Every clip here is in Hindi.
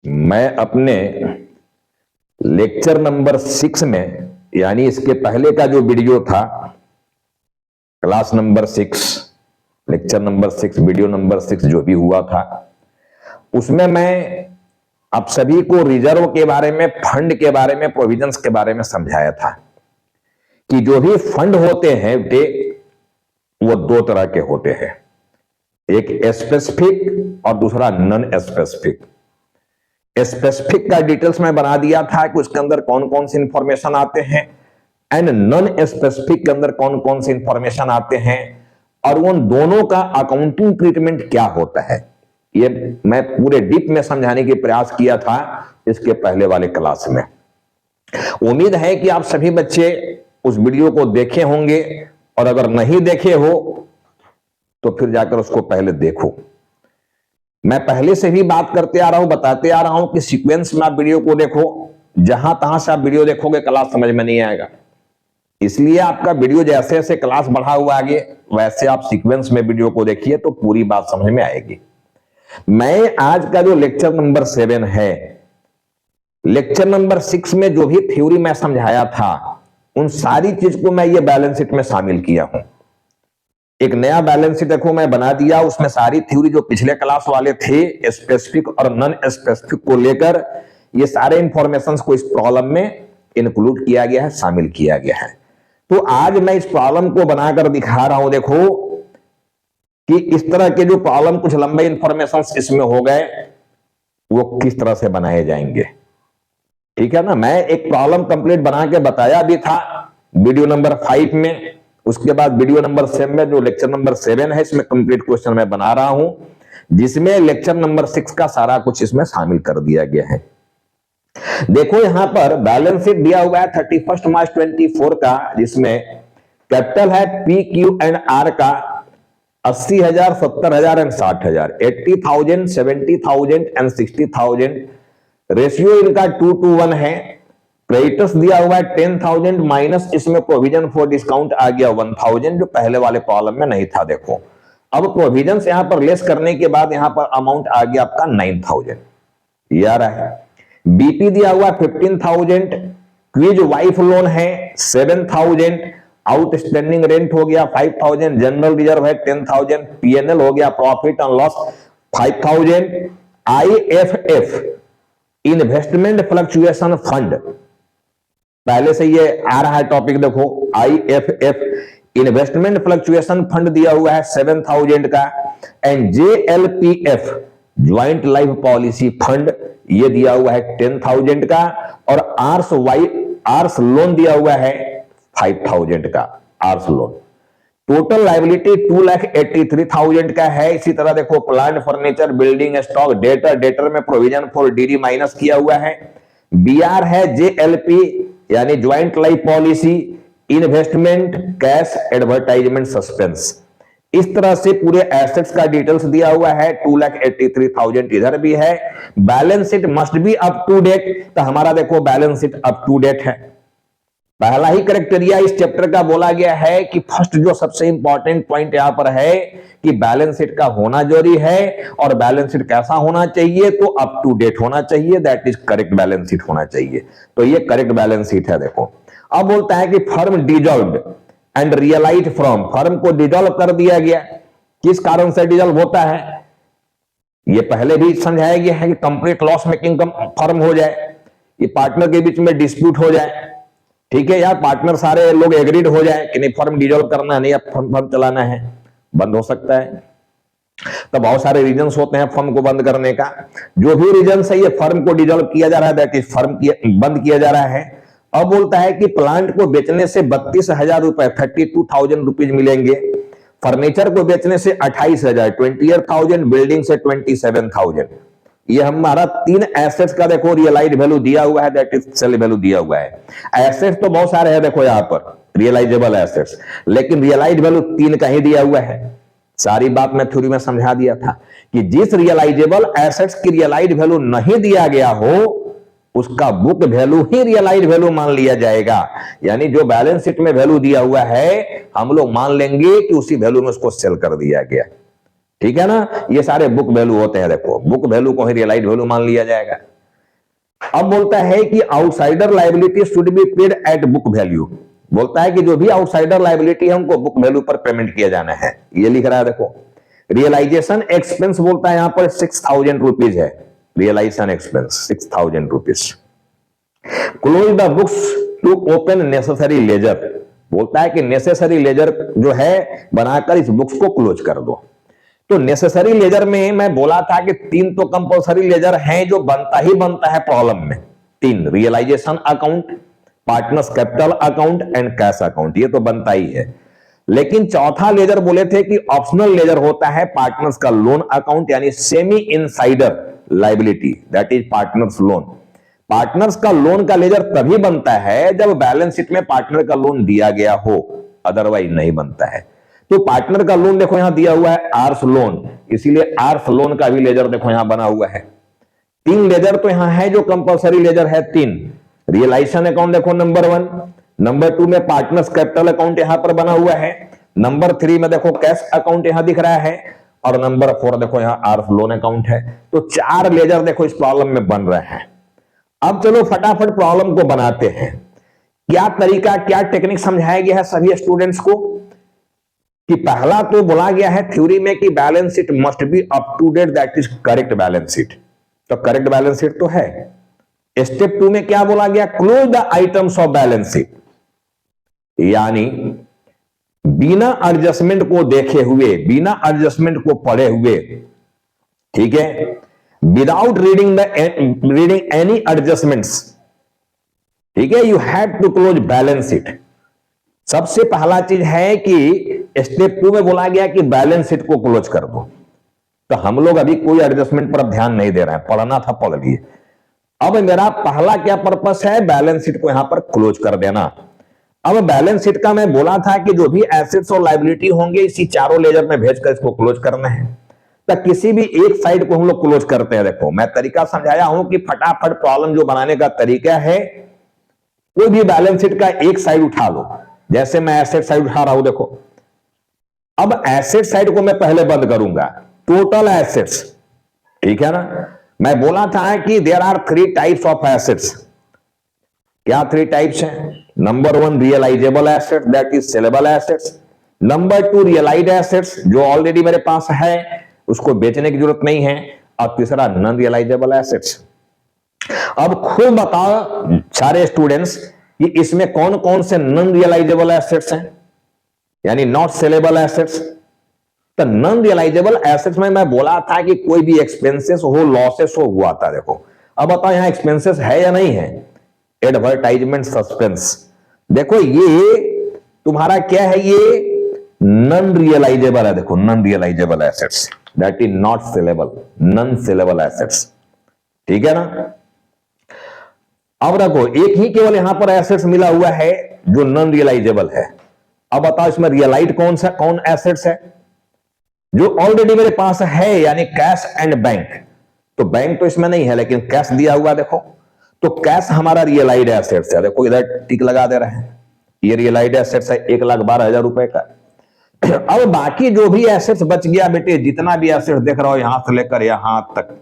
मैं अपने लेक्चर नंबर 6 में, यानी इसके पहले का जो वीडियो था, class number 6, lecture number 6, video number 6 जो भी हुआ था, उसमें मैं आप सभी को रिजर्व के बारे में, फंड के बारे में, प्रोविजंस के बारे में समझाया था कि जो भी फंड होते हैं वो दो तरह के होते हैं, एक स्पेसिफिक और दूसरा नॉन स्पेसिफिक। स्पेसिफिक का डिटेल्स में बना दिया था कि उसके अंदर कौन कौन सी इंफॉर्मेशन आते हैं, एंड नॉन स्पेसिफिक के अंदर कौन कौन सी इंफॉर्मेशन आते हैं, और उन दोनों का अकाउंटिंग ट्रीटमेंट क्या होता है, ये मैं पूरे डीप में समझाने की प्रयास किया था इसके पहले वाले क्लास में। उम्मीद है कि आप सभी बच्चे उस वीडियो को देखे होंगे, और अगर नहीं देखे हो तो फिर जाकर उसको पहले देखो। मैं पहले से भी बात करते आ रहा हूं, बताते आ रहा हूं कि सीक्वेंस में आप वीडियो को देखो। जहां तहां से आप वीडियो देखोगे क्लास समझ में नहीं आएगा, इसलिए आपका वीडियो जैसे जैसे क्लास बढ़ा हुआ आगे, वैसे आप सीक्वेंस में वीडियो को देखिए तो पूरी बात समझ में आएगी। मैं आज का जो लेक्चर नंबर 7 है, लेक्चर नंबर 6 में जो भी थ्योरी मैं समझाया था, उन सारी चीज को मैं ये बैलेंस शीट में शामिल किया हूं। एक नया बैलेंस शीट देखो मैं बना दिया, उसमें सारी थ्योरी जो पिछले क्लास वाले थे स्पेसिफिक और नॉन स्पेसिफिक को लेकर, ये सारे इंफॉर्मेशंस को इस प्रॉब्लम में इंक्लूड किया गया है, शामिल किया गया है। तो आज मैं इस प्रॉब्लम को बनाकर दिखा रहा हूं, देखो कि इस तरह के जो प्रॉब्लम कुछ लंबे इंफॉर्मेशंस इसमें हो गए, वो किस तरह से बनाए जाएंगे। ठीक है ना, मैं एक प्रॉब्लम कंप्लीट बना के बताया भी था वीडियो नंबर 5 में। उसके बाद वीडियो नंबर 7 में, जो लेक्चर नंबर 7 है, इसमें कंप्लीट क्वेश्चन मैं बना रहा हूं, जिसमें लेक्चर नंबर 6 का सारा कुछ इसमें शामिल कर दिया गया है। देखो यहां पर बैलेंस शीट दिया हुआ है 31 मार्च 24 का, जिसमें कैपिटल है पी क्यू एंड आर का 80,000, 70,000 एंड 60,000, 80,000, 70,000 एंड 60,000। रेशियो इनका 2:1 है। क्रेडिटर्स दिया हुआ है 10,000 माइनस इसमें प्रोविजन फॉर डिस्काउंट आ गया 1,000, जो पहले वाले प्रॉब्लम में नहीं था। देखो अब प्रोविजन यहां पर लेस करने के बाद यहां पर अमाउंट आ गया आपका 9,000, ये आ रहा है। बीपी दिया हुआ 15,000, क्विज वाइफ लोन है 7,000, आउटस्टैंडिंग रेंट हो गया 5,000, जनरल रिजर्व है 10,000, पीएनएल हो गया profit and loss 5,000, IFF investment fluctuation fund, पहले से ये आ रहा है टॉपिक, देखो आईएफएफ इन्वेस्टमेंट फ्लक्चुएशन फंड दिया हुआ है 7,000 का, and JLPF joint life policy fund ये दिया हुआ है 10,000 का, और आर्स लोन दिया हुआ है 5,000 का, आर्स लोन। टोटल लायबिलिटी 2,83,000 का है। इसी तरह देखो plant furniture building stock debtor में प्रोविजन फॉर डीडी माइनस किया हुआ है। बीआर है जेएलपी यानी joint life policy, investment, cash, advertisement, suspense. इस तरह से पूरे एसेट्स का डिटेल्स दिया हुआ है। 2,83,000 इधर भी है। Balance sheet must be up to date, तो हमारा देखो balance sheet up to date है। पहला ही क्राइटेरिया इस चैप्टर का बोला गया है कि फर्स्ट जो सबसे इंपॉर्टेंट पॉइंट यहां पर है कि बैलेंस शीट का होना जरूरी है, और बैलेंस शीट कैसा होना चाहिए, तो अप टू डेट होना चाहिए, that is correct balance sheet होना चाहिए। तो ये करेक्ट बैलेंस शीट है। देखो अब बोलता है कि firm dissolved and realised from, firm को डिजॉल्व कर दिया गया। किस कारण से डिजॉल्व होता है, ये पहले भी समझाया गया है कि कंप्लीट लॉस मेकिंग फर्म हो जाए, ये पार्टनर के बीच में डिस्प्यूट हो जाए, ठीक है यार, पार्टनर सारे लोग एग्रीड हो जाए कि नहीं फर्म डिजॉल्व करना है, नहीं अब फर्म चलाना है, बंद हो सकता है। तो बहुत सारे रीजंस होते हैं फर्म को बंद करने का। जो भी रीजन है ये फर्म को डिजॉल्व किया जा रहा है, दैट इज फर्म बंद किया जा रहा है। अब बोलता है कि प्लांट को बेचने से 32,000 रुपए 32,000 रुपीज मिलेंगे, फर्नीचर को बेचने से 28,000 28,000, बिल्डिंग से 27,000। ये हमारा 3 एसेट्स का देखो रियलाइज वैल्यू दिया हुआ है, दैट इज सेल वैल्यू दिया हुआ है। एसेट्स तो बहुत सारे हैं देखो यहां पर रियलाइजेबल एसेट्स, लेकिन रियलाइज वैल्यू 3 का ही दिया हुआ है। सारी बात मैं थ्योरी में समझा दिया था कि जिस रियलाइजेबल एसेट्स की रियलाइज वैल्यू नहीं दिया गया हो, उसका बुक वैल्यू ही रियलाइज वैल्यू मान लिया जाएगा। यानी जो बैलेंस शीट में वैल्यू दिया हुआ है, हम लोग मान लेंगे कि उसी वैल्यू में उसको सेल कर दिया गया। ठीक है ना, ये सारे बुक वैल्यू होते हैं। देखो बुक वैल्यू को ही रियलाइज वैल्यू मान लिया जाएगा। अब बोलता है कि outsider liability should be paid at book value. बोलता है कि जो भी आउटसाइडर लायबिलिटी है उनको बुक वैल्यू पर पेमेंट किया जाना है, ये लिख रहा है देखो। रियलाइजेशन एक्सपेंस बोलता है यहां पर 6,000 रुपीज है, realisation expense 6,000 rupees. Close the books to open necessary ledger. बोलता है कि नेसेसरी लेजर जो है बनाकर इस बुक्स को क्लोज कर दो। तो नेसेसरी लेजर में मैं बोला था कि 3 तो कंपलसरी लेजर हैं जो बनता ही बनता है प्रॉब्लम में। 3, realisation account, partners capital account and cash account, ये तो बनता ही है। लेकिन चौथा लेजर बोले थे कि ऑप्शनल लेजर होता है पार्टनर्स का लोन अकाउंट, यानी semi insider liability, that is partners loan. Partners का लोन का लेजर तभी बनता है जब बैलेंस शीट में पार्टनर का लोन दिया गया हो, अदरवाइज नहीं बनता है। तो पार्टनर का लोन देखो यहां दिया हुआ है आर्स लोन, इसीलिए आर्स लोन का भी लेजर देखो यहां बना हुआ है। 3 लेजर तो यहां है जो कंपलसरी लेजर है 3। रियलाइजेशन अकाउंट देखो नंबर 1, नंबर 2 में पार्टनर्स कैपिटल अकाउंट यहां पर बना हुआ है, नंबर 3 में देखो कैश अकाउंट यहां दिख रहा है, और नंबर 4 देखो यहां आर्स लोन अकाउंट है। तो 4 लेजर देखो इस प्रॉब्लम में बन रहे हैं। अब चलो फटाफट प्रॉब्लम को बनाते हैं। क्या तरीका, क्या टेक्निक समझाया गया है सभी स्टूडेंट्स को? कि पहला तो बोला गया है थ्योरी में कि balance sheet must be up to date, that is correct balance sheet. तो करेक्ट बैलेंस शीट तो है। स्टेप 2 में क्या बोला गया? Close the items of balance sheet, यानी बिना एडजस्टमेंट को देखे हुए, बिना एडजस्टमेंट को पढ़े हुए, ठीक है, विदाउट रीडिंग एनी एडजस्टमेंट्स, ठीक है, you have to close balance sheet. सबसे पहला चीज है कि स्टेप 2 में बोला गया कि बैलेंस शीट को क्लोज कर दो। तो हम लोग अभी कोई एडजस्टमेंट पर ध्यान नहीं दे रहे हैं, पढ़ना था पढ़ लिए। अब मेरा पहला क्या पर्पस है? बैलेंस शीट को यहां पर क्लोज कर देना। अब बैलेंस शीट का मैं बोला था कि जो भी एसेट्स और लायबिलिटी होंगे इसी चारों लेजर में भेजकर इसको क्लोज करना है। तो किसी भी एक साइड को हम लोग क्लोज करते हैं। देखो मैं तरीका समझाया हूं कि फटाफट प्रॉब्लम जो बनाने का तरीका है, कोई भी बैलेंस शीट का एक साइड उठा लो, जैसे मैं एसेट साइड उठा रहा हूं देखो। अब एसेट साइड को मैं पहले बंद करूंगा, टोटल एसेट्स, ठीक है ना। मैं बोला था कि there are 3 types of assets. क्या 3 टाइप्स हैं? Number 1 realisable asset, that is saleable assets. Number 2 realised assets, जो ऑलरेडी मेरे पास है उसको बेचने की जरूरत नहीं है। और तीसरा नॉन रियलाइजेबल एसेट्स। अब खुद बताओ सारे स्टूडेंट्स कि इसमें कौन कौन से नॉन रियलाइजेबल एसेट्स हैं, यानी नॉट सेलेबल एसेट्स। तो नॉन रियलाइजेबल एसेट्स में मैं बोला था कि कोई भी एक्सपेंसेस हो, लॉसेस हो, हुआ था। देखो अब बताओ यहां एक्सपेंसेस है या नहीं है? एडवर्टाइजमेंट सस्पेंस, देखो ये तुम्हारा क्या है? ये नॉन रियलाइजेबल है। देखो non realisable assets, that is not saleable, non saleable assets, ठीक है ना। अब देखो एक ही केवल यहां पर एसेट्स मिला हुआ है जो नॉन रियलाइजेबल है। अब बताओ इसमें रियलाइज कौन एसेट्स है? जो ऑलरेडी मेरे पास है, यानी कैश एंड बैंक। तो बैंक तो इसमें नहीं है, लेकिन कैश दिया हुआ देखो, तो कैश हमारा रियलाइज एसेट्स है। देखो इधर टिक लगा दे रहे हैं, ये रियलाइज एसेट्स है 1,12,000 रुपए का। अब बाकी जो भी एसेट्स बच गया बेटे, जितना भी एसेट्स देख रहे हो यहां से लेकर यहां तक,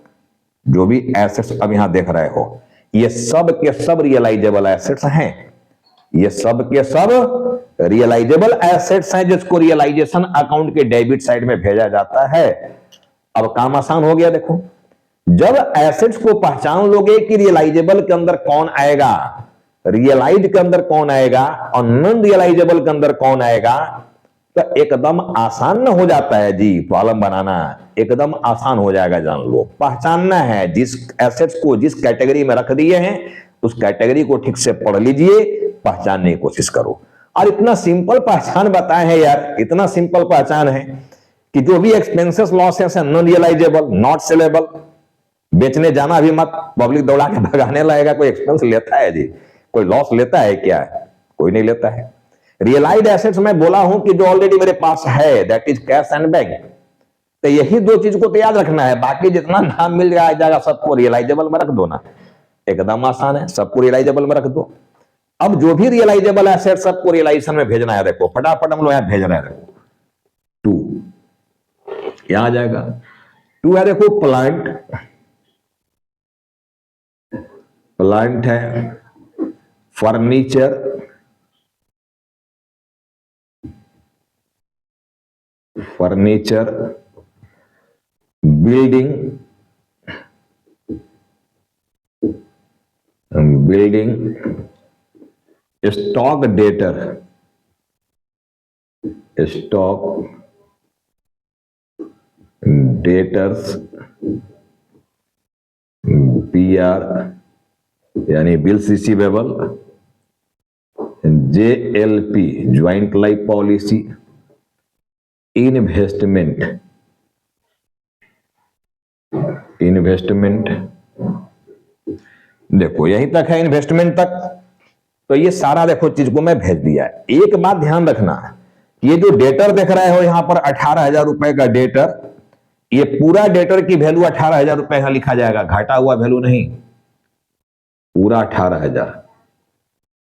जो भी एसेट्स अब यहां देख रहे हो, ये सब के सब रियलाइजेबल एसेट्स हैं। ये सब के सब रियलाइजेबल एसेट्स हैं जिसको रियलाइजेशन अकाउंट के डेबिट साइड में भेजा जाता है। अब काम आसान हो गया। देखो जब एसेट्स को पहचान लोगे कि रियलाइजेबल के अंदर कौन आएगा, रियलाइज के अंदर कौन आएगा और नॉन रियलाइजेबल के अंदर कौन आएगा, तो एकदम आसान न हो जाता है जी प्रॉब्लम बनाना, एकदम आसान हो जाएगा। जान लो पहचानना है, जिस एसेट्स को जिस कैटेगरी में रख दिए हैं उस कैटेगरी को ठीक से पढ़ लीजिए, पहचानने की कोशिश करो। और इतना सिंपल पहचान बताए हैं यार, इतना सिंपल पहचान है कि जो भी एक्सपेंसेस लॉसेस है नॉन रियलाइजेबल, नॉट सेलेबल, बेचने जाना भी मत, पब्लिक दौड़ा के भगाने लगेगा। कोई एक्सपेंस लेता है जी? कोई लॉस लेता है क्या? कोई नहीं लेता है। रियलाइज्ड एसेट्स में बोला हूं कि जो ऑलरेडी मेरे पास है, that is cash and bank. तो यही 2 चीज को तो याद रखना है, बाकी जितना नाम मिल जाएगा सबको रियलाइजेबल में रख दो ना, एकदम आसान है, सबको रियलाइजेबल में रख दो। अब जो भी रियलाइजेबल एसेट सबको रियलाइजेशन में भेजना है। देखो फटाफट हम लोग यहां भेज रहे हैं। देखो 2 यहां आ जाएगा। 2 है देखो प्लांट, प्लांट है, furniture, building, stock debtor, debtors, PR यानी bills receivable, JLP joint life policy, investment, देखो यहीं तक है इन्वेस्टमेंट तक। तो ये सारा देखो चीज को मैं भेज दिया है। एक बात ध्यान रखना, ये जो डेटर देख रहे हो यहां पर 18,000 रुपए का डेटर, ये पूरा डेटर की वैल्यू 18,000 रुपए का लिखा जाएगा, घाटा हुआ वैल्यू नहीं, पूरा 18,000।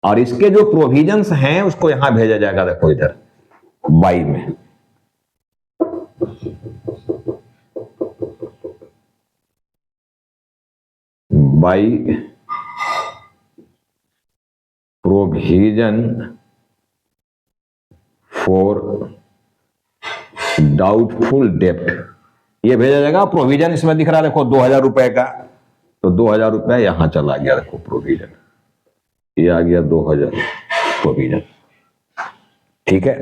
और इसके जो प्रोविजंस हैं उसको यहां भेजा जाएगा, देखो इधर बाई में। बाई प्रोविजन फॉर डाउटफुल डेप्ट, ये भेजा जाएगा। प्रोविजन इसमें दिख रहा है देखो 2,000 रुपए का, तो 2,000 रुपया यहां चला गया, देखो प्रोविजन, ये आ गया 2,000 प्रोविजन। ठीक है,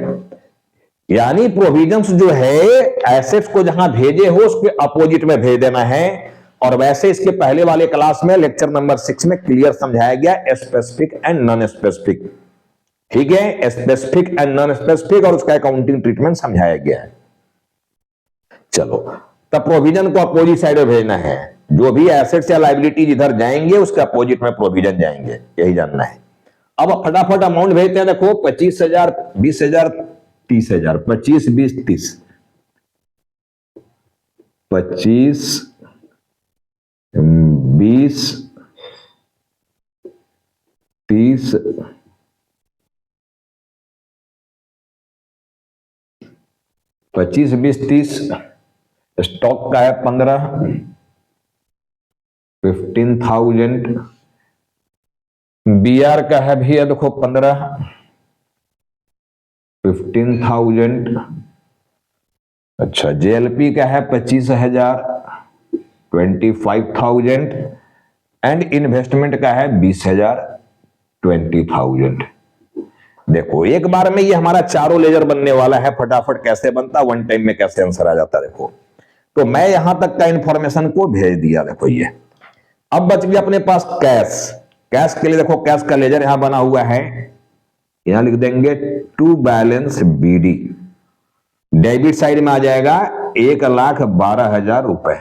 यानी प्रोविजंस जो है एसेट्स को जहां भेजे हो उसके अपोजिट में भेज देना है। और वैसे इसके पहले वाले क्लास में लेक्चर नंबर 6 में क्लियर समझाया गया स्पेसिफिक एंड नॉन स्पेसिफिक। ठीक है, स्पेसिफिक एंड नॉन स्पेसिफिक और उसका अकाउंटिंग ट्रीटमेंट समझाया गया है। चलो, तब प्रोविजन को अपोजिट साइड में भेजना है, जो भी एसेट्स या लायबिलिटीज इधर जाएंगे उसके अपोजिट में प्रोविजन जाएंगे, यही जानना है। अब फटाफट अमाउंट भेजते हैं, देखो 25,000, 20,000, 30,000, 25, 20, 30, 25, 20, 30, 25, 20, 30, स्टॉक का है 15, 15,000, BR का है भैया देखो 15, 15,000। अच्छा, JLP का है 25,000, 25,000 एंड इन्वेस्टमेंट का है 20,000, 20,000। देखो एक बार में ये हमारा चारों लेजर बनने वाला है। फटाफट कैसे बनता, वन टाइम में कैसे आंसर आ जाता, देखो। तो मैं यहां तक का इंफॉर्मेशन को भेज दिया, देखो ये। अब बच गया अपने पास कैश। कैश के लिए देखो कैश का लेजर यहां बना हुआ है, यहां लिख देंगे to balance BD। Debit side में आ जाएगा 1,12,000 रुपए।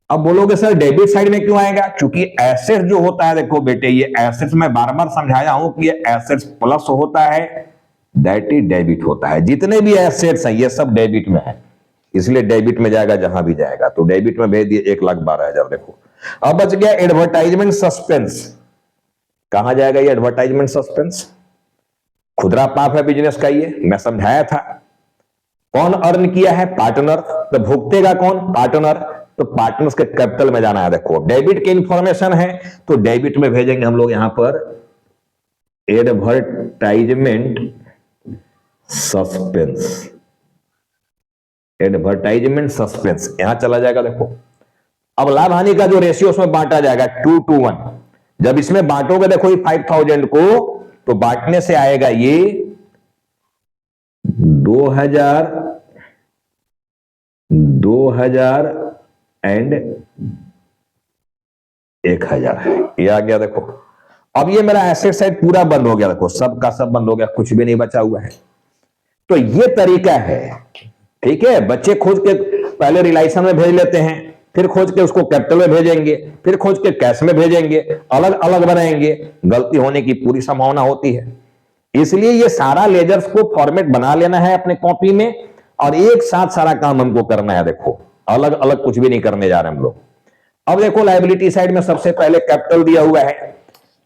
अब बोलोगे सर डेबिट साइड में क्यों आएगा, क्योंकि एसेट जो होता है, देखो बेटे ये एसेट्स मैं बार बार समझाया हूं कि ये एसेट्स प्लस होता है, दैट इज डेबिट होता है। जितने भी एसेट्स हैं ये सब डेबिट में है, इसलिए डेबिट में जाएगा जहां भी जाएगा। तो डेबिट में भेज दिए 1,12,000। देखो अब बच गया एडवर्टाइजमेंट सस्पेंस। कहां जाएगा ये एडवर्टाइजमेंट सस्पेंस, खुदरा पाप है बिजनेस का, ये मैं समझाया था। कौन अर्न किया है, पार्टनर, तो भुगतेगा कौन, पार्टनर, तो पार्टनर्स के कैपिटल में जाना है। देखो डेबिट की इंफॉर्मेशन है तो डेबिट में भेजेंगे हम लोग यहां पर एडवर्टाइजमेंट सस्पेंस, एडवर्टाइजमेंट सस्पेंस यहां चला जाएगा। देखो अब लाभ हानि का जो रेशियो उसमें बांटा जाएगा 2:1। जब इसमें बांटोगे देखो 5,000 को, तो बांटने से आएगा ये 2,000, 2,000 एंड 1,000, ये आ गया। देखो अब ये मेरा एसेट साइड पूरा बंद हो गया, देखो सब का सब बंद हो गया, कुछ भी नहीं बचा हुआ है। तो ये तरीका है, ठीक है। बच्चे खोज के पहले रिलायसन में भेज लेते हैं, फिर खोज के उसको कैपिटल में भेजेंगे, फिर खोज के कैश में भेजेंगे, अलग अलग बनाएंगे, गलती होने की पूरी संभावना होती है। इसलिए ये सारा लेजर्स को फॉर्मेट बना लेना है अपने कॉपी में और एक साथ सारा काम हमको करना है। देखो अलग अलग कुछ भी नहीं करने जा रहे हम लोग। अब देखो लायबिलिटी साइड में सबसे पहले कैपिटल दिया हुआ है,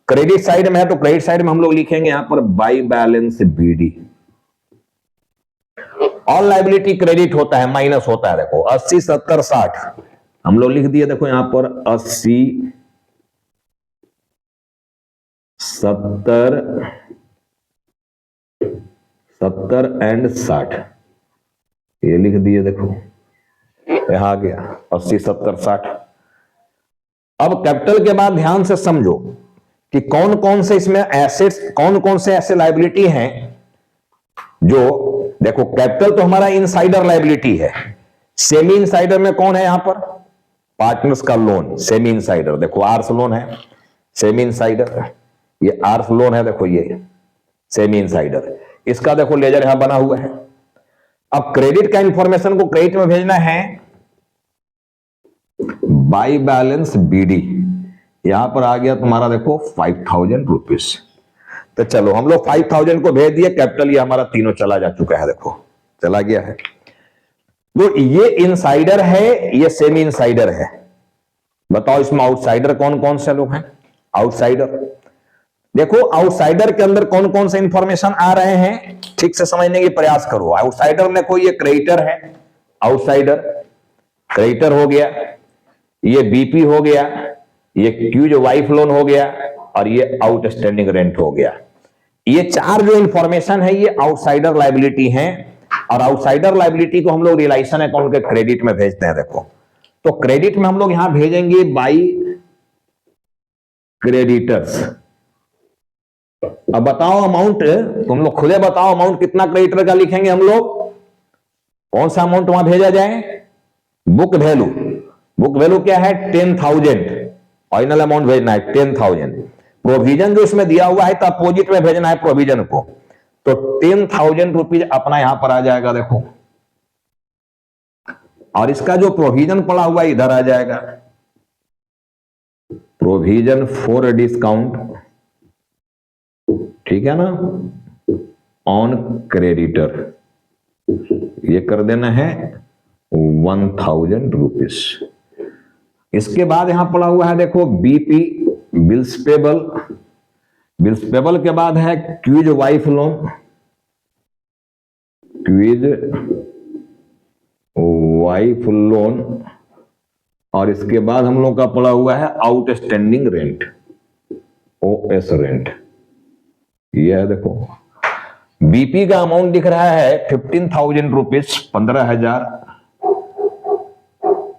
क्रेडिट साइड में है तो क्रेडिट साइड में हम लोग लिखेंगे यहां पर by balance BD। All liability credit होता है, माइनस होता है। देखो 80, 70, 60 हम लोग लिख दिए। देखो यहां पर 80, 70 एंड 60, ये लिख दिए, देखो यहां आ गया 80 70 60। अब कैपिटल के बाद ध्यान से समझो कि कौन कौन से इसमें एसेट्स, कौन कौन से ऐसे लायबिलिटी हैं जो, देखो कैपिटल तो हमारा इनसाइडर लायबिलिटी है। सेमी इनसाइडर में कौन है यहां पर? पार्टनर्स का लोन, सेमी इनसाइडर। देखो आर्स लोन है सेमी इनसाइडर, ये आर्स लोन है, देखो ये सेमी इनसाइडर। इसका देखो लेजर यहां बना हुआ है। अब क्रेडिट का इंफॉर्मेशन को क्रेडिट में भेजना है बाई बैलेंस बीडी, यहां पर आ गया तुम्हारा देखो 5000 रुपीज। तो चलो हम लोग 5000 को भेज दिए, कैपिटल ये हमारा तीनों चला जा चुका है, देखो चला गया है। तो ये इनसाइडर है, ये सेमी इनसाइडर है। बताओ इसमें आउटसाइडर कौन कौन से लोग हैं? आउटसाइडर, देखो आउटसाइडर के अंदर कौन कौन से इंफॉर्मेशन आ रहे हैं, ठीक से समझने की प्रयास करो। आउटसाइडर में कोई ये क्रेडिटर है, आउटसाइडर क्रेडिटर हो गया, ये बीपी हो गया, ये क्यूज वाइफ लोन हो गया, और ये आउटस्टैंडिंग रेंट हो गया। ये चार जो इंफॉर्मेशन है ये आउटसाइडर लायबिलिटी हैं, और आउटसाइडर लायबिलिटी को हम लोग रियलाइजेशन अकाउंट के क्रेडिट में भेजते हैं। देखो तो क्रेडिट में हम लोग यहां भेजेंगे बाई क्रेडिटर्स। अब बताओ अमाउंट, तुम लोग खुदे बताओ अमाउंट कितना क्रेडिटर का लिखेंगे हम लोग, कौन सा अमाउंट वहां भेजा जाए? बुक वैल्यू, बुक वैल्यू क्या है? 10,000, फाइनल अमाउंट भेजना है 10,000। प्रोविजन जो इसमें दिया हुआ है तो अपोजिट में भेजना है प्रोविजन को, तो 10,000 रुपीज अपना यहां पर आ जाएगा, देखो। और इसका जो प्रोविजन पड़ा हुआ है इधर आ जाएगा, प्रोविजन फॉर डिस्काउंट, ठीक है ना, ऑन क्रेडिटर, ये कर देना है 1000 रुपीज। इसके बाद यहां पड़ा हुआ है देखो BP, bills payable, bills payable के बाद है Q's wife loan, Q's wife loan, और इसके बाद हम लोग का पड़ा हुआ है आउटस्टैंडिंग रेंट, ओएस रेंट। ये है देखो, बीपी का अमाउंट दिख रहा है 15,000 रुपीज, 15,000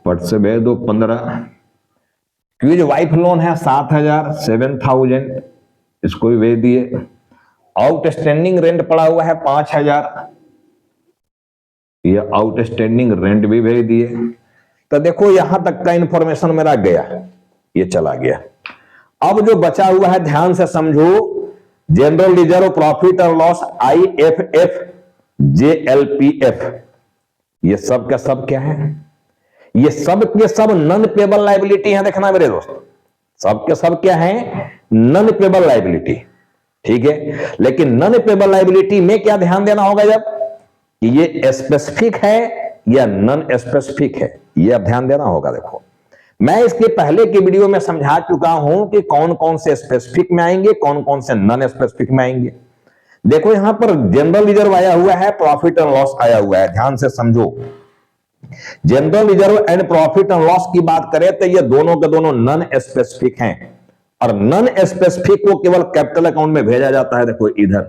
पट से भेज दो 15। क्यूज वाइफ लोन है 7,000, 7,000, इसको भी भेज दिए। आउटस्टैंडिंग रेंट पड़ा हुआ है 5,000, ये आउटस्टैंडिंग रेंट भी भेज दिए। तो देखो यहां तक का इंफॉर्मेशन मेरा गया, ये चला गया। अब जो बचा हुआ है ध्यान से समझो, जनरल रिजर्व, प्रॉफिट और लॉस, IFF, JLPF, ये सब का सब क्या है? ये सब के सब नॉन पेबल लायबिलिटी है। देखना मेरे दोस्त, सब के सब क्या है? नॉन पेबल लायबिलिटी, ठीक है। लेकिन नॉन पेबल लायबिलिटी में क्या ध्यान देना होगा, जब ये स्पेसिफिक है या नॉन स्पेसिफिक है, ये अब ध्यान देना होगा। देखो मैं इसके पहले की वीडियो में समझा चुका हूं कि कौन कौन से स्पेसिफिक में आएंगे, कौन कौन से नॉन स्पेसिफिक में आएंगे। देखो यहां पर जनरल रिजर्व आया हुआ है, प्रॉफिट एंड लॉस आया हुआ है, ध्यान से समझो। General reserve and profit and loss की बात करें तो ये दोनों के दोनों नॉन स्पेसिफिक हैं, और नॉन स्पेसिफिक को केवल कैपिटल अकाउंट में भेजा जाता है। देखो इधर,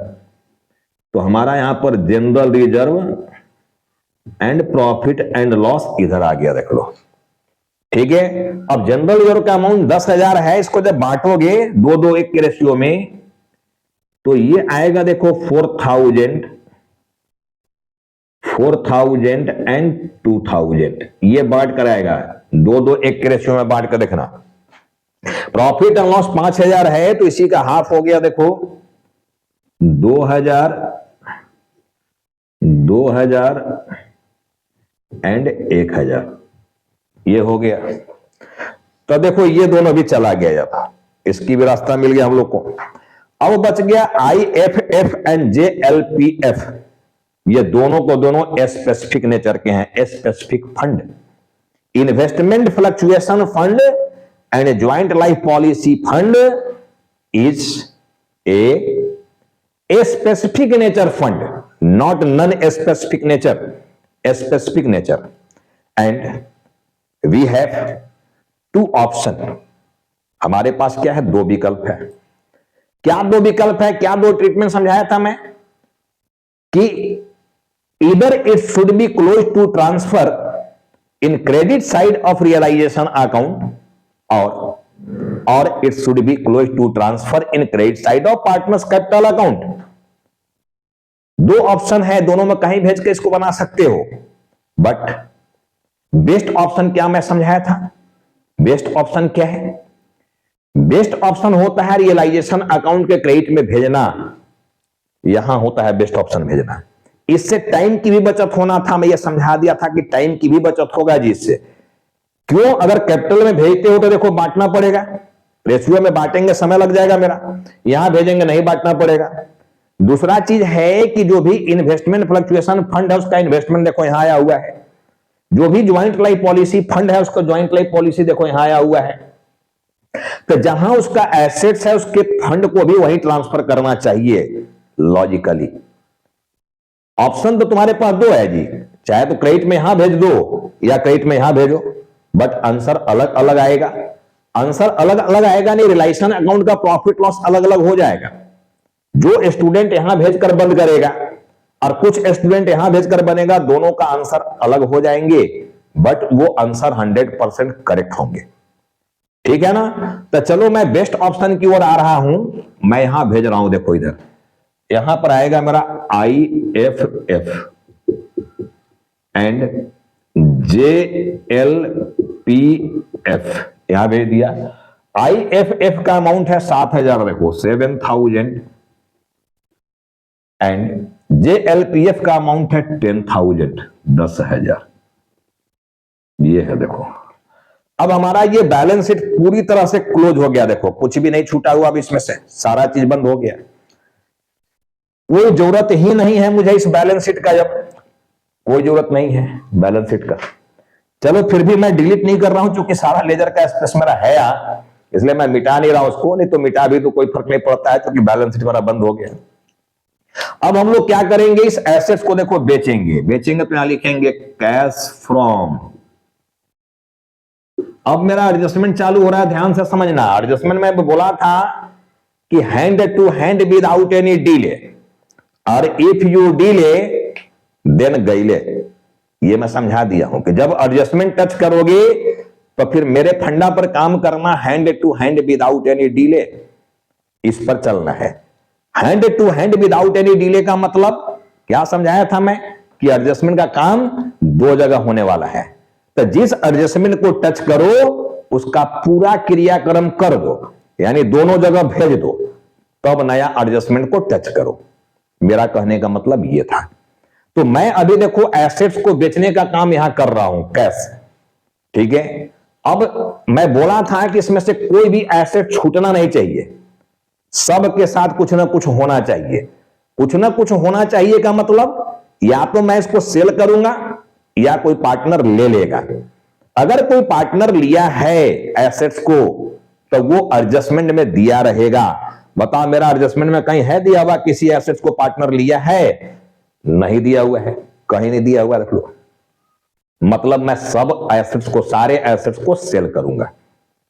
तो हमारा यहां पर general reserve and profit and loss इधर आ गया, देख लो, ठीक है। अब जनरल रिजर्व का अमाउंट 10,000 है, इसको जब बांटोगे 2-2-1 के रेशियो में, तो ये आएगा देखो 4,000 एंड 2,000, ये बांट कर आएगा 2-2-1 के रेशियो में बांट कर देखना। प्रॉफिट एंड लॉस 5,000 है, तो इसी का हाफ हो गया, देखो 2,000 एंड 1,000, ये हो गया। तो देखो ये दोनों भी चला गया, जब इसकी भी रास्ता मिल गया हम लोग को। अब बच गया IFF एंड JLPF, ये दोनों को दोनों स्पेसिफिक नेचर के हैं। Specific fund, investment fluctuation fund and joint life policy fund is a specific nature fund, not non specific nature, specific nature. And we have 2 option, हमारे पास क्या है? 2 विकल्प है। क्या दो विकल्प है, क्या दो ट्रीटमेंट समझाया था मैं कि either it should be close to transfer in credit side of realisation account और it should be close to transfer in credit side of partners capital account. दो ऑप्शन है, दोनों में कहीं भेज के इसको बना सकते हो, बट बेस्ट ऑप्शन क्या मैं समझाया था? बेस्ट ऑप्शन क्या है? बेस्ट ऑप्शन होता है रियलाइजेशन अकाउंट के क्रेडिट में भेजना, यहां होता है बेस्ट ऑप्शन भेजना। इससे टाइम की भी बचत होना था, मैं ये समझा दिया था कि टाइम की भी बचत होगा जी इससे। क्यों? अगर कैपिटल में भेजते हो तो देखो बांटना पड़ेगा, रेशियो में बांटेंगे समय लग जाएगा मेरा, यहां भेजेंगे नहीं बांटना पड़ेगा। दूसरा चीज है कि जो भी इन्वेस्टमेंट फ्लक्चुएशन फंड है उसका इन्वेस्टमेंट देखो यहां आया हुआ है, जो भी ज्वाइंट लाइफ पॉलिसी फंड है उसका ज्वाइंट लाइफ पॉलिसी देखो यहां आया हुआ है। तो जहां उसका एसेट्स है उसके फंड को भी वहीं ट्रांसफर करना चाहिए लॉजिकली। ऑप्शन तो तुम्हारे पास दो है जी, चाहे तो क्रेडिट में यहां भेज दो या क्रेडिट में यहां भेजो, बट आंसर अलग अलग आएगा। आंसर अलग अलग आएगा नहीं, रिलेशन अकाउंट का प्रॉफिट लॉस अलग अलग हो जाएगा। जो स्टूडेंट यहां भेजकर बंद करेगा और कुछ स्टूडेंट यहां भेजकर बनेगा, दोनों का आंसर अलग हो जाएंगे, बट वो आंसर 100% करेक्ट होंगे। ठीक है ना? तो चलो मैं बेस्ट ऑप्शन की ओर आ रहा हूं, मैं यहां भेज रहा हूं, देखो इधर यहां पर आएगा मेरा IFF एंड JLPF, यहां भेज दिया। IFF का अमाउंट है 7,000, देखो 7,000 एंड JLPF का अमाउंट है 10,000, 10,000। ये है देखो। अब हमारा ये बैलेंस शीट पूरी तरह से क्लोज हो गया, देखो कुछ भी नहीं छूटा हुआ अब इसमें से, सारा चीज बंद हो गया। कोई जरूरत ही नहीं है मुझे इस बैलेंस शीट का, जब कोई जरूरत नहीं है बैलेंस शीट का। चलो फिर भी मैं डिलीट नहीं कर रहा हूं क्योंकि सारा लेजर का स्पेस मेरा है यहां, इसलिए मैं मिटा नहीं रहा उसको, नहीं तो मिटा भी तो कोई फर्क नहीं पड़ता है क्योंकि बैलेंस शीट मेरा बंद हो गया। अब हम लोग क्या करेंगे, इस एसेट्स को देखो बेचेंगे। बेचेंगे तो यहां लिखेंगे कैश फ्रॉम। अब मेरा एडजस्टमेंट चालू हो रहा है, ध्यान से समझना। एडजस्टमेंट में बोला था कि hand to hand without any delay, और इफ यू डीले देन गईले। ये मैं समझा दिया हूं कि जब एडजस्टमेंट टच करोगे तो फिर मेरे फंडा पर काम करना, hand to hand without any delay, इस पर चलना है। Hand to hand without any delay का मतलब क्या समझाया था मैं कि एडजस्टमेंट का काम दो जगह होने वाला है। तो जिस एडजस्टमेंट को टच करो उसका पूरा क्रियाक्रम कर दो, यानी दोनों जगह भेज दो, तब नया एडजस्टमेंट को टच करो। मेरा कहने का मतलब यह था। तो मैं अभी देखो एसेट्स को बेचने का काम यहां कर रहा हूं, कैश। ठीक है? अब मैं बोला था कि इसमें से कोई भी एसेट छूटना नहीं चाहिए, सबके साथ कुछ ना कुछ होना चाहिए। कुछ ना कुछ होना चाहिए का मतलब या तो मैं इसको सेल करूंगा या कोई पार्टनर ले लेगा। अगर कोई पार्टनर लिया है एसेट्स को तो वो एडजस्टमेंट में दिया रहेगा। बताओ मेरा एडजस्टमेंट में कहीं है दिया हुआ किसी एसेट्स को पार्टनर लिया है? नहीं दिया हुआ है, कहीं नहीं दिया हुआ, देख लो। मतलब मैं सब एसेट्स को, सारे एसेट्स को सेल करूंगा।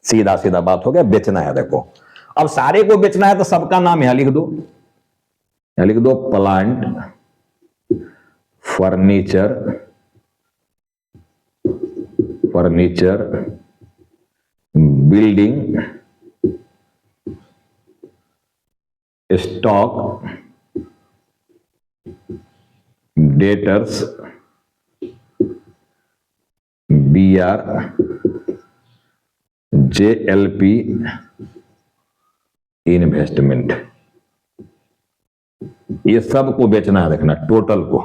सीधा सीधा बात हो गया, बेचना है। देखो अब सारे को बेचना है तो सबका नाम यहां लिख दो, यहां लिख दो plant, furniture, building, stock, debtors, BR, JLP, investment. ये सब को बेचना है, देखना टोटल को।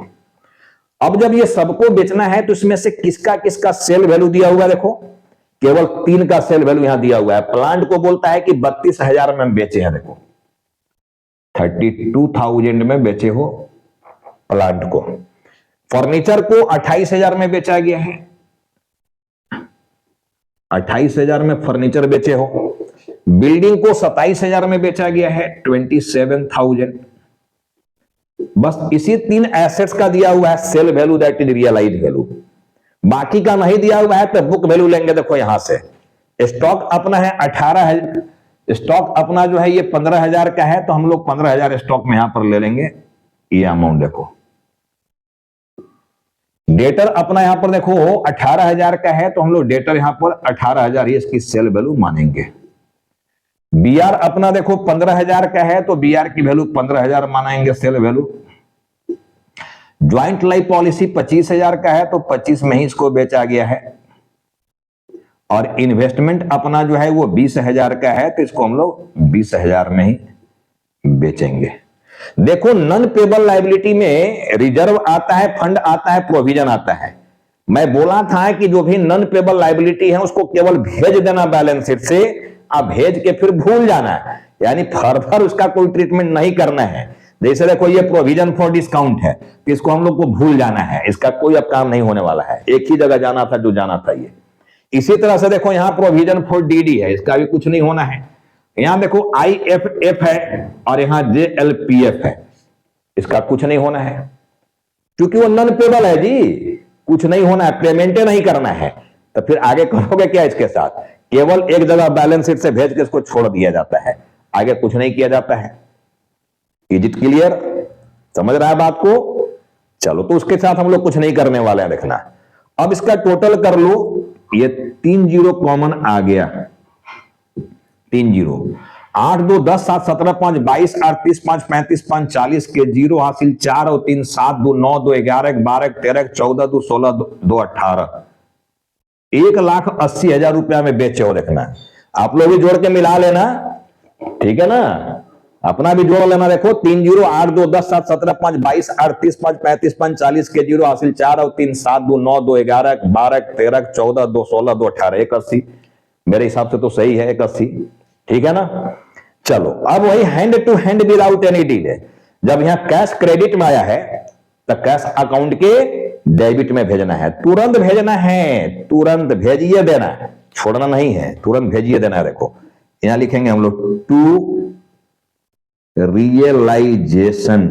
अब जब ये सबको बेचना है तो इसमें से किसका किसका सेल वैल्यू दिया हुआ है? देखो केवल 3 का सेल वैल्यू यहां दिया हुआ है। प्लांट को बोलता है कि 32,000 में बेचे हैं, देखो 32,000 में बेचे हो प्लांट को। फर्नीचर को 28,000 में बेचा गया है, 28,000 में फर्नीचर बेचे हो। बिल्डिंग को 27,000 में बेचा गया है, 27,000। बस इसी 3 एसेट्स का दिया हुआ है sale value, that is realised value. बाकी का नहीं दिया हुआ है तो बुक वैल्यू लेंगे। देखो यहां से स्टॉक अपना है 18,000, स्टॉक अपना जो है ये 15,000 का है, तो हम लोग 15,000 स्टॉक में यहां पर ले लेंगे। ये अमाउंट देखो, डेटर अपना यहां पर देखो 18,000 का है, तो हम लोग डेटर यहां पर 18,000 ही इसकी सेल वैल्यू मानेंगे। बीआर अपना देखो 15,000 का है, तो बीआर की वैल्यू 15,000 मानेंगे sale value. Joint life policy 25,000 का है, तो 25 में ही इसको बेचा गया है। और इन्वेस्टमेंट अपना जो है वो 20,000 का है, तो इसको हम लोग 20,000 में ही बेचेंगे। देखो, नॉन पेबल लायबिलिटी में रिजर्व आता है, फंड आता है, प्रोविजन आता है। मैं बोला था कि जो भी नॉन पेबल लायबिलिटी है उसको केवल भेज देना बैलेंस शीट से, अब भेज के फिर भूल जाना है, यानी फर्दर उसका कोई ट्रीटमेंट नहीं करना है। जैसे देखो ये प्रोविजन फॉर डिस्काउंट है, तो इसको हम लोग को भूल जाना है, इसका कोई अब काम नहीं होने वाला है, एक ही जगह जाना था जो जाना था ये। इसी तरह से देखो यहां प्रोविजन फॉर डीडी है, इसका भी कुछ नहीं होना है। यहां देखो IFF है और यहां JLPF है, इसका कुछ नहीं होना है, क्योंकि वो नॉन पेबल है जी, कुछ नहीं होना है, पेमेंट नहीं करना है। तो फिर आगे करोगे क्या इसके साथ? केवल एक जगह बैलेंस शीट से भेज के इसको छोड़ दिया जाता है, आगे कुछ नहीं किया जाता है। Is it clear? समझ रहा है बात को? चलो, तो उसके साथ हम लोग कुछ नहीं करने वाले हैं, देखना। अब इसका टोटल कर लो, ये 3 जीरो कॉमन आ गया, 3 जीरो, 8 2 10 7 17 5 22 8 30 5 35 5 40 के जीरो हासिल, 4 और 3 7 2 9 2 11 12 13 14 2 16 2 18, 1,80,000 रुपया में बेचे हो। देखना, आप लोग भी जोड़ के मिला लेना, ठीक है ना, अपना भी जोड़ लेना। देखो 3 जीरो 8 2 10 7 17 5 22 8 30 5 35 5 40 के जीरो हासिल, 4 और 3 7 2 9 2 11 12 13 14 2 16 2 18, 180। मेरे हिसाब से तो सही है 180, ठीक है ना। चलो, अब वही hand to hand without any delay. जब यहां कैश क्रेडिट में आया है तो कैश अकाउंट के डेबिट में भेजना है, तुरंत भेजना है, तुरंत भेजिए देना है, छोड़ना नहीं है, तुरंत भेजिए देना है। देखो यहां लिखेंगे हम लोग टू रियलाइजेशन,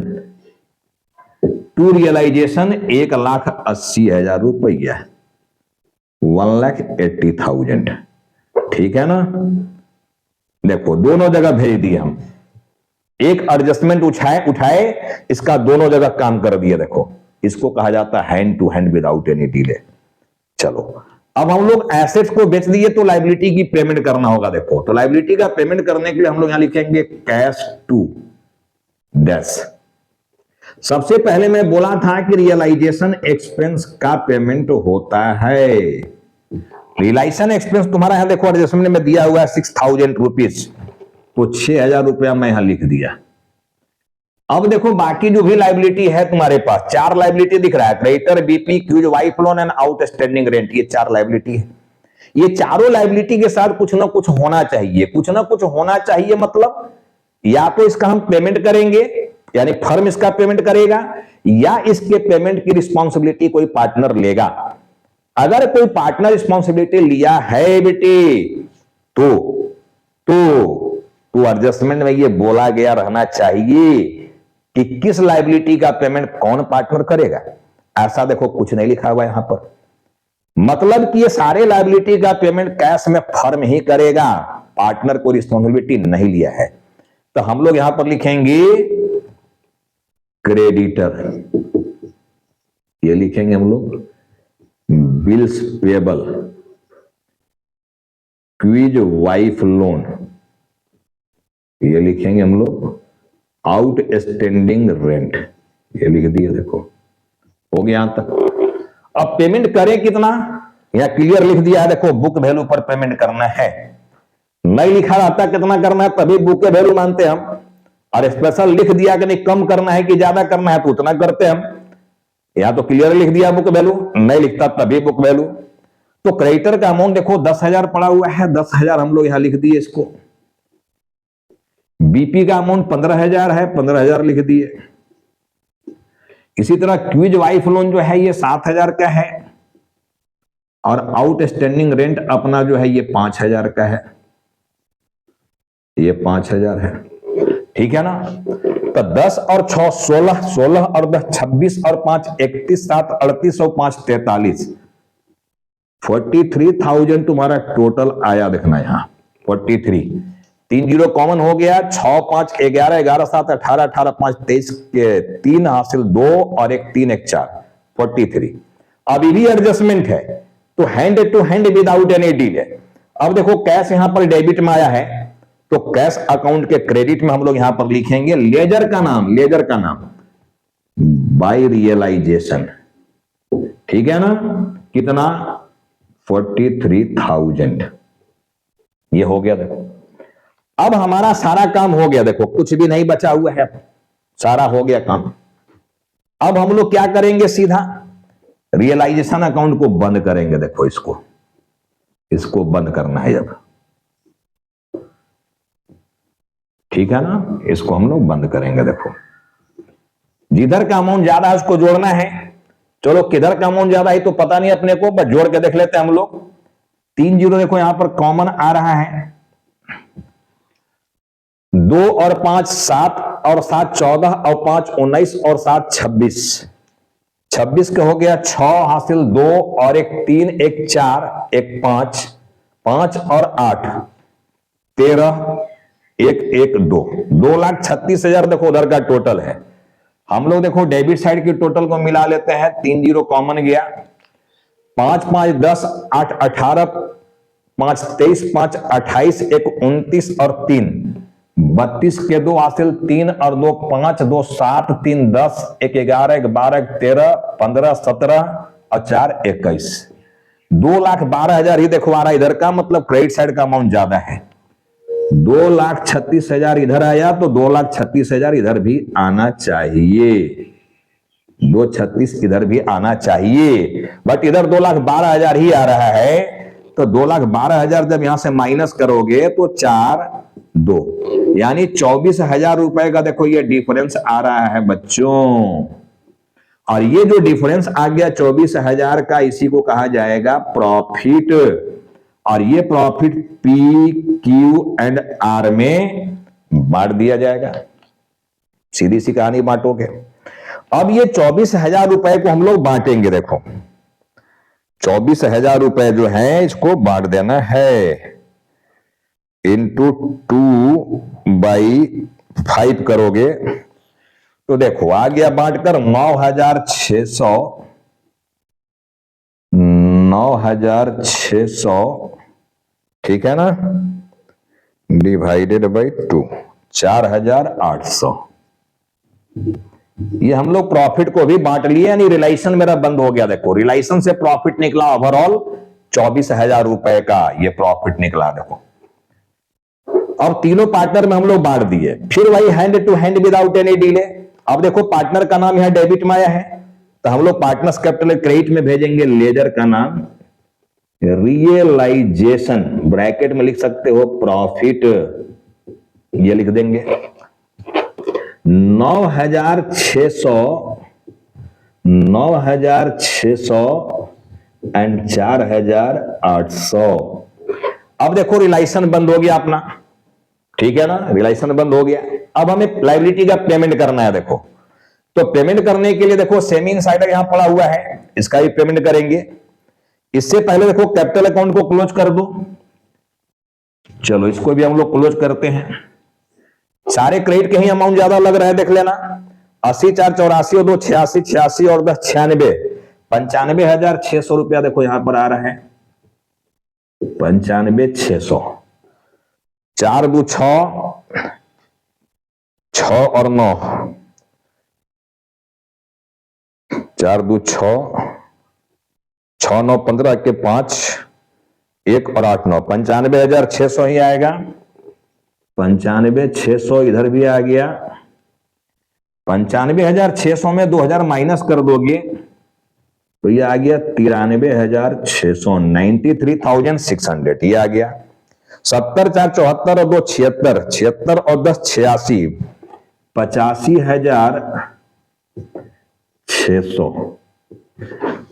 1,80,000 रुपया, 1,80,000, ठीक है ना। देखो दोनों जगह भेज दिए हम, एक एडजस्टमेंट उठाए इसका दोनों जगह काम कर दिया। देखो इसको कहा जाता है hand to hand without any delay. चलो, अब हम लोग एसेट्स को बेच दिए तो लायबिलिटी की पेमेंट करना होगा। देखो, तो लायबिलिटी का पेमेंट करने के लिए हम लोग यहां लिखेंगे कैश टू डैश। सबसे पहले मैं बोला था कि रियलाइजेशन एक्सपेंस का पेमेंट होता है। रियलाइजेशन एक्सपेंस तुम्हारा यहां देखो एडजस्टमेंट में दिया हुआ है 6,000 रुपीज, तो 6,000 रुपया मैं यहां लिख दिया। अब देखो बाकी जो भी लायबिलिटी है तुम्हारे पास, 4 लायबिलिटी दिख रहा है, creditor, BP, Q's, wife loan and outstanding rent, ये 4 लायबिलिटी है। ये चारों लायबिलिटी के साथ कुछ ना कुछ होना चाहिए, कुछ ना कुछ होना चाहिए, मतलब या तो इसका हम पेमेंट करेंगे, यानी फर्म इसका पेमेंट करेगा, या इसके पेमेंट की रिस्पॉन्सिबिलिटी कोई पार्टनर लेगा। अगर कोई पार्टनर रिस्पॉन्सिबिलिटी लिया है बेटे तो एडजस्टमेंट में ये बोला गया रहना चाहिए कि किस लायबिलिटी का पेमेंट कौन पार्टनर करेगा। ऐसा देखो कुछ नहीं लिखा हुआ यहां पर, मतलब कि ये सारे लायबिलिटी का पेमेंट कैश में फर्म ही करेगा, पार्टनर को रिस्पॉन्सिबिलिटी नहीं लिया है। तो हम लोग यहां पर लिखेंगे क्रेडिटर, ये लिखेंगे हम लोग bills payable, quiz wife loan, ये लिखेंगे हम लोग आउटस्टैंडिंग रेंट, ये लिख दिए। देखो हो गया यहां तक। अब पेमेंट करें कितना, यहां क्लियर लिख दिया है। देखो बुक वैल्यू पर पेमेंट करना है, नहीं लिखा रहता कितना करना है तभी बुक के वैल्यू मानते हम, और स्पेशल लिख दिया कि नहीं कम करना है कि ज्यादा करना है तो उतना करते हम। यहां तो क्लियर लिख दिया बुक वैल्यू, नहीं लिखता तभी बुक वैल्यू। तो क्रेडिटर का अमाउंट देखो 10,000 पड़ा हुआ है, 10,000 हम लोग यहां लिख दिए इसको। बीपी का अमाउंट 15,000 है, 15,000 लिख दिए। इसी तरह क्विज वाइफ लोन जो है ये 7,000 का है, और आउटस्टैंडिंग रेंट अपना जो है ये 5,000 का है, ये 5,000 है, ठीक है ना। तो 10 और 6 16, 16 और 10 26 और 5 31 7 38 और 5 43, 43,000 तुम्हारा टोटल आया। देखना यहां 43, 3 जीरो कॉमन हो गया, 6 5 11, 11 7 18, 18 5 23 के 3 हासिल 2 और एक 3 1 4 43। अभी भी एडजस्टमेंट है, तो hand to hand without any delay. अब देखो कैश यहां पर डेबिट में आया है, तो कैश अकाउंट के क्रेडिट में हम लोग यहां पर लिखेंगे लेजर का नाम, लेजर का नाम बाय रियलाइजेशन। ठीक है ना, कितना 43,000। ये हो गया। देखो अब हमारा सारा काम हो गया, देखो कुछ भी नहीं बचा हुआ है, सारा हो गया काम। अब हम लोग क्या करेंगे, सीधा रियलाइजेशन अकाउंट को बंद करेंगे। देखो इसको बंद करना है अब, ठीक है ना, इसको हम लोग बंद करेंगे। देखो जिधर का अमाउंट ज्यादा है उसको जोड़ना है। चलो किधर का अमाउंट ज्यादा है तो पता नहीं अपने को, बस जोड़ के देख लेते हैं हम लोग। 3 जीरो देखो यहां पर कॉमन आ रहा है, 2 और 5 7 और 7 14 और 5 19 और 7 26। 26 का हो गया 6 हासिल 2 और एक 3 एक 4 एक 5 5 और 8 13 एक 1 2 2,36,000 देखो उधर का टोटल है। हम लोग देखो डेबिट साइड की टोटल को मिला लेते हैं। 3 जीरो कॉमन गया, 5 5 10 8 18 5 23 5 28 1 29 और 3 32 के 2 हासिल 3 और 2 5 2 7 3 10 1 11 1 12 1 13 15 17 और 4 21। 2,12,000 ही देखो आ रहा इधर का, मतलब क्रेडिट साइड का अमाउंट ज्यादा है। 2,36,000 इधर आया तो 2,36,000 इधर भी आना चाहिए, 2,36 इधर भी आना चाहिए, बट इधर 2,12,000 ही आ रहा है। तो 2,12,000 जब यहां से माइनस करोगे तो 4 2 यानी 24,000 रुपए का देखो ये डिफरेंस आ रहा है बच्चों। और ये जो डिफरेंस आ गया 24,000 का, इसी को कहा जाएगा प्रॉफिट। और ये profit P Q and R में बांट दिया जाएगा। सीधी सी कहानी बांटोगे। अब ये 24,000 रुपए को हम लोग बांटेंगे। देखो 24,000 रुपए जो है इसको बांट देना है, इंटू 2/5 करोगे तो देखो आ गया बांटकर 9,600, ठीक है ना, डिवाइडेड बाई 2 4,800। ये हम लोग प्रॉफिट को भी बांट लिए, यानी रिलेशन मेरा बंद हो गया। देखो रिलेशन से प्रॉफिट निकला ओवरऑल 24,000 रुपए का ये प्रॉफिट निकला। देखो अब तीनों पार्टनर में हम लोग बांट दिए, फिर वही hand to hand without any delay. अब देखो पार्टनर का नाम यहां डेबिट में आया है, तो हम लोग पार्टनर्स कैपिटल क्रेडिट में भेजेंगे लेजर का नाम रियलाइजेशन, ब्रैकेट में लिख सकते हो प्रॉफिट, ये लिख देंगे। 9,600 एंड 4,800। अब देखो रिलेशन बंद हो गया अपना, ठीक है ना, रिलेशन बंद हो गया। अब हमें लायबिलिटी का पेमेंट करना है। देखो तो पेमेंट करने के लिए देखो सेमी इनसाइडर यहां पड़ा हुआ है, इसका भी पेमेंट करेंगे। इससे पहले देखो कैपिटल अकाउंट को क्लोज कर दो। चलो इसको भी हम लोग क्लोज करते हैं। सारे क्रेडिट के ही अमाउंट ज्यादा लग रहा है, देख लेना। 80 4 84 और 2 86 86 और 10 96 95,600 रुपया देखो यहां पर आ रहा है, 95,600। 4 2 6 6 और 9 4 2 6 6 9 15 के 5 1 और 8 9 95,600 ही आएगा। 95,600 इधर भी आ गया। 95,600 में 2,000 माइनस कर दोगे तो ये आ गया 93,600, 93,600 ये आ गया। 70 4 74 और 2 76 76 और 10 86 85,600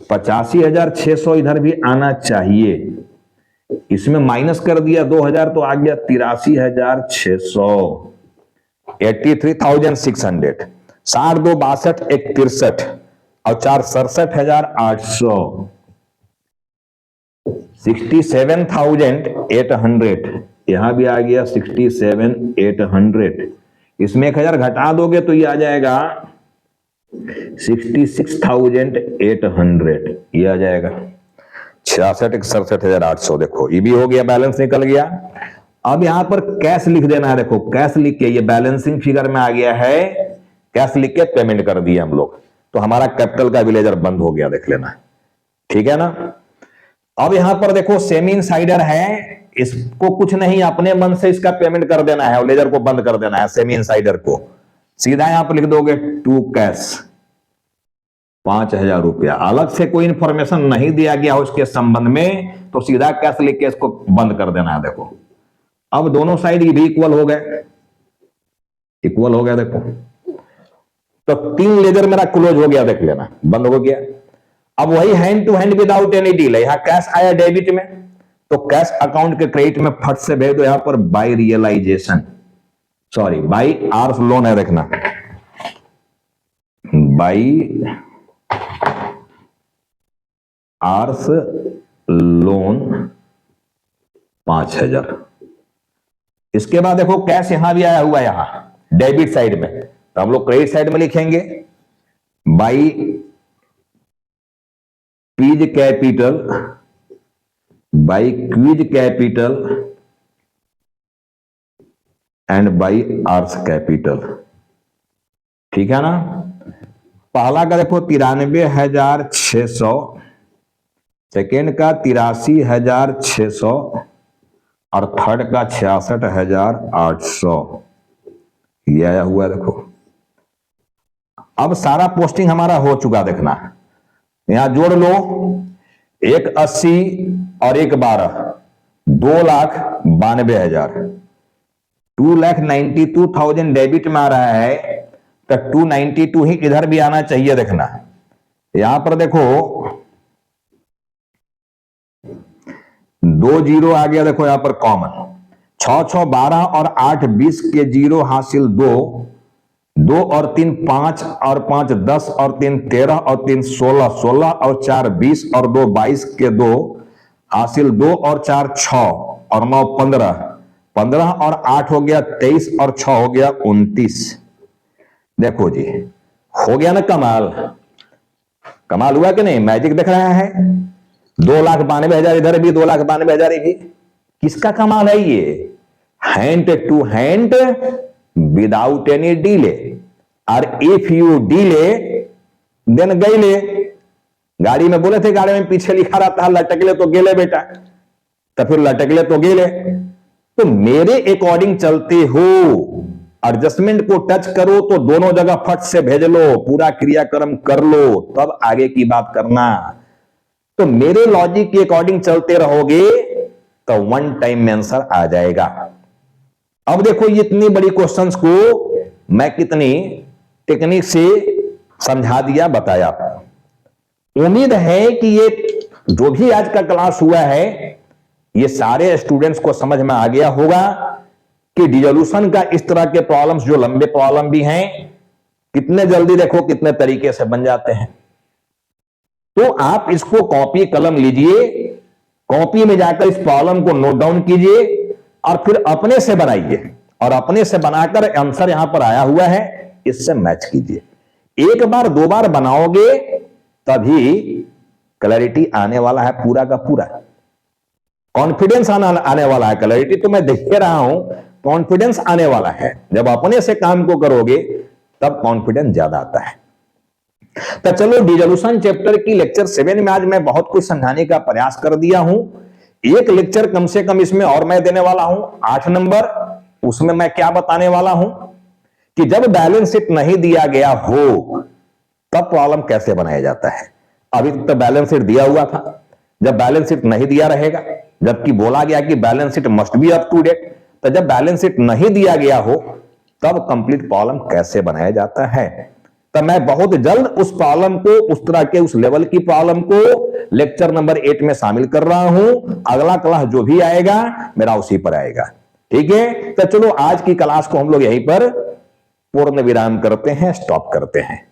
85,600 इधर भी आना चाहिए। इसमें माइनस कर दिया 2,000 तो आ गया 83,600, 83,600। 60 2 62 1 63 और 4 67,800, 67,800 यहां भी आ गया 67,800, इसमें 1,000 घटा दोगे तो ये आ जाएगा 66,800, ये आ जाएगा 66,67,800। देखो ये भी हो गया, बैलेंस निकल गया। अब यहां पर कैश लिख देना है। देखो कैश लिख के, ये बैलेंसिंग फिगर में आ गया है, कैश लिख के पेमेंट कर दिया हम लोग, तो हमारा कैपिटल का विलेजर बंद हो गया, देख लेना, ठीक है ना। अब यहां पर देखो सेमी इनसाइडर है, इसको कुछ नहीं, अपने मन से इसका पेमेंट कर देना है और लेजर को बंद कर देना है। सेमी इनसाइडर को सीधा यहां पर लिख दोगे टू कैश 5,000 रुपया, अलग से कोई इंफॉर्मेशन नहीं दिया गया हो इसके संबंध में, तो सीधा कैश लिख के इसको बंद कर देना है। देखो अब दोनों साइड ये भी इक्वल हो गए, इक्वल हो गया। देखो तो 3 लेजर मेरा क्लोज हो गया, देख लेना, बंद हो गया। अब वही hand to hand without any deal है, यहां कैश आया डेबिट में, तो कैश अकाउंट के क्रेडिट में फट से भेज दो। यहां पर by realisation, sorry by R's loan है, देखना बाय आर्स लोन 5,000। इसके बाद देखो कैश यहां भी आया हुआ है, यहां डेबिट साइड में, तो हम लोग क्रेडिट साइड में लिखेंगे by Q's capital, by Q's capital and by R's capital, ठीक है ना। पहला का देखो 93,600, सेकेंड का 83,600 और थर्ड का 66,800, ये आया हुआ है। देखो अब सारा पोस्टिंग हमारा हो चुका, देखना यहां जोड़ लो, एक 80 और एक 12, 2,92,000, 2,92,000 डेबिट में आ रहा है, तो 292 ही इधर भी आना चाहिए। देखना यहां पर देखो 2 जीरो आ गया, देखो यहां पर कॉमन, 6 6 12 और 8 20 के जीरो हासिल 2, 2 और 3 5 और 5 10 और 3 13 और 3 16, 16 और 4 20 और 2 22 के 2 हासिल 2 और 4 6 और 9 15, 15 और 8 हो गया 23 और 6 हो गया 29। देखो जी हो गया ना कमाल, कमाल हुआ कि नहीं, मैजिक दिख रहा है। 2,92,000 इधर भी, 2,92,000 भी, किसका कमाल है ये, hand to hand without any delay, और इफ यू डीले देन गईले। गाड़ी में बोले थे, गाड़ी में पीछे लिखा रहता है लटकले तो गेले बेटा, तो फिर लटकले तो गेले, तो मेरे अकॉर्डिंग चलते हो, एडजस्टमेंट को टच करो तो दोनों जगह फट से भेज लो, पूरा क्रियाक्रम कर लो, तब आगे की बात करना। तो मेरे लॉजिक के अकॉर्डिंग चलते रहोगे तो वन टाइम में आंसर आ जाएगा। अब देखो ये इतनी बड़ी क्वेश्चंस को मैं कितनी टेक्निक से समझा दिया, बताया। उम्मीद है कि ये जो भी आज का क्लास हुआ है ये सारे स्टूडेंट्स को समझ में आ गया होगा कि डिसोल्यूशन का इस तरह के प्रॉब्लम्स, जो लंबे प्रॉब्लम भी हैं, कितने जल्दी देखो कितने तरीके से बन जाते हैं। तो आप इसको कॉपी कलम लीजिए, कॉपी में जाकर इस प्रॉब्लम को नोट डाउन कीजिए और फिर अपने से बनाइए, और अपने से बनाकर आंसर यहां पर आया हुआ है इससे मैच कीजिए। एक बार 2 बार बनाओगे तभी क्लैरिटी आने वाला है, पूरा का पूरा कॉन्फिडेंस आने वाला है। क्लैरिटी तो मैं देख रहा हूं, कॉन्फिडेंस आने वाला है। जब अपने से काम को करोगे तब कॉन्फिडेंस ज्यादा आता है। तो चलो डिसोल्यूशन चैप्टर की लेक्चर 7 में आज मैं बहुत कुछ समझाने का प्रयास कर दिया हूं। एक लेक्चर कम से कम इसमें और मैं देने वाला हूं 8 नंबर। उसमें मैं क्या बताने वाला हूं कि जब बैलेंस शीट नहीं दिया गया हो तब प्रॉब्लम कैसे बनाया जाता है। अभी तो बैलेंस शीट दिया हुआ था, जब बैलेंस शीट नहीं दिया रहेगा, जबकि बोला गया कि balance sheet must be up to date, तो जब बैलेंस शीट नहीं दिया गया हो तब कंप्लीट प्रॉब्लम कैसे बनाया जाता है। तो मैं बहुत जल्द उस प्रॉब्लम को, उस तरह के उस लेवल की प्रॉब्लम को लेक्चर नंबर 8 में शामिल कर रहा हूं। अगला क्लास जो भी आएगा मेरा उसी पर आएगा, ठीक है। तो चलो आज की क्लास को हम लोग यहीं पर पूर्ण विराम करते हैं, स्टॉप करते हैं।